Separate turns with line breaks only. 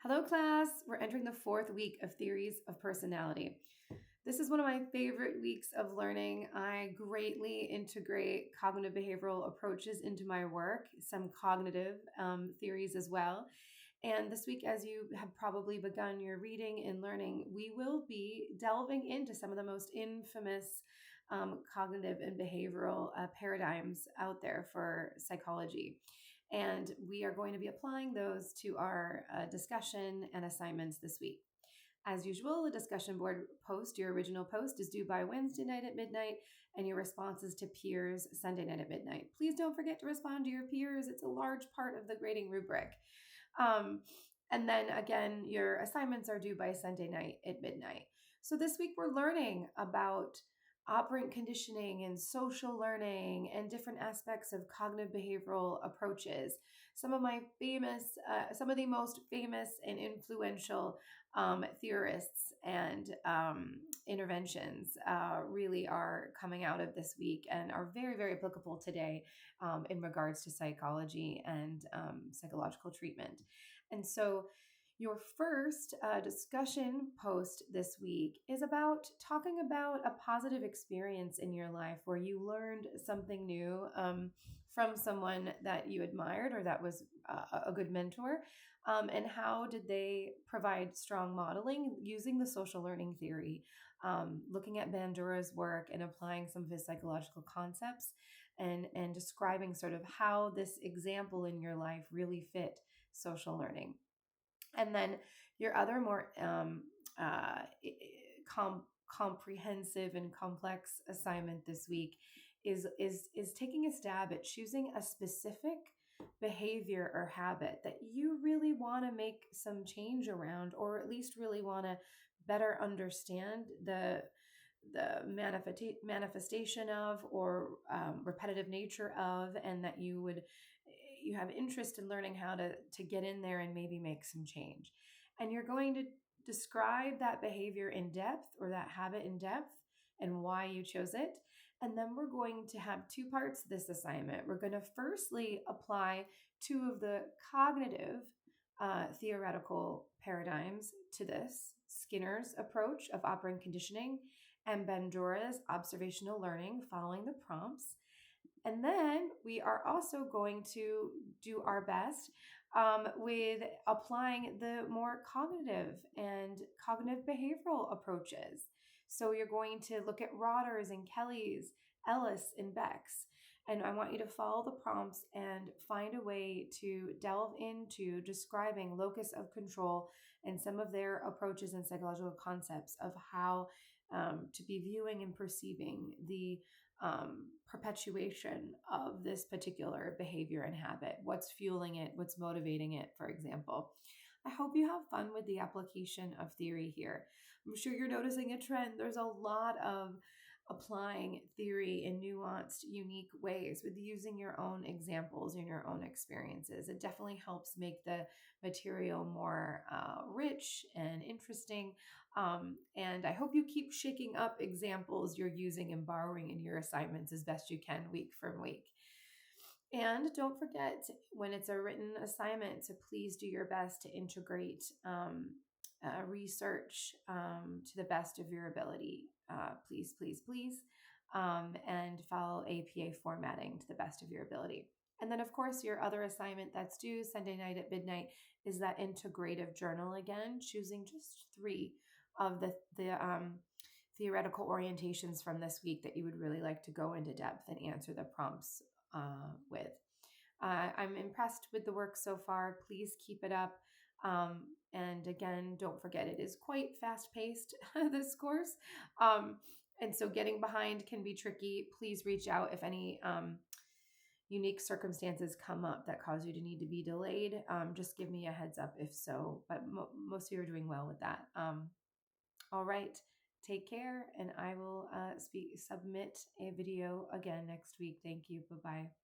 Hello, class. We're entering the fourth week of Theories of Personality. This is one of my favorite weeks of learning. I greatly integrate cognitive behavioral approaches into my work, some cognitive theories as well. And this week, as you have probably begun your reading and learning, we will be delving into some of the most infamous cognitive and behavioral paradigms out there for psychology. And we are going to be applying those to our discussion and assignments this week. As usual, the discussion board post, your original post, is due by Wednesday night at midnight, and your responses to peers Sunday night at midnight. Please don't forget to respond to your peers. It's a large part of the grading rubric. And then again, your assignments are due by Sunday night at midnight. So this week we're learning about operant conditioning and social learning and different aspects of cognitive behavioral approaches. Some of the most famous and influential theorists and interventions really are coming out of this week and are very, very applicable today in regards to psychology and psychological treatment. And so your first discussion post this week is about talking about a positive experience in your life where you learned something new from someone that you admired or that was a good mentor. And how did they provide strong modeling using the social learning theory, looking at Bandura's work and applying some of his psychological concepts and describing sort of how this example in your life really fit social learning. And then your other more comprehensive and complex assignment this week is taking a stab at choosing a specific behavior or habit that you really want to make some change around, or at least really want to better understand the manifestation of or repetitive nature of, and that you have interest in learning how to get in there and maybe make some change. And you're going to describe that behavior in depth or that habit in depth and why you chose it. And then we're going to have two parts to this assignment. We're going to firstly apply two of the cognitive theoretical paradigms to this: Skinner's approach of operant conditioning and Bandura's observational learning following the prompts. And then we are also going to do our best with applying the more cognitive and cognitive behavioral approaches. So you're going to look at Rotter's and Kelly's, Ellis and Beck's. And I want you to follow the prompts and find a way to delve into describing locus of control and some of their approaches and psychological concepts of how to be viewing and perceiving the perpetuation of this particular behavior and habit. What's fueling it? What's motivating it, for example? I hope you have fun with the application of theory here. I'm sure you're noticing a trend. There's a lot of applying theory in nuanced, unique ways with using your own examples and your own experiences. It definitely helps make the material more rich and interesting. And I hope you keep shaking up examples you're using and borrowing in your assignments as best you can week from week. And don't forget, when it's a written assignment, to please do your best to integrate research to the best of your ability. Please, please, please. And follow APA formatting to the best of your ability. And then, of course, your other assignment that's due Sunday night at midnight is that integrative journal again, choosing just 3 of the theoretical orientations from this week that you would really like to go into depth and answer the prompts with. I'm impressed with the work so far. Please keep it up. And again, don't forget, it is quite fast-paced, this course. And so getting behind can be tricky. Please reach out if any unique circumstances come up that cause you to need to be delayed. Just give me a heads up if so, but most of you are doing well with that. All right, take care, and I will submit a video again next week. Thank you. Bye-bye.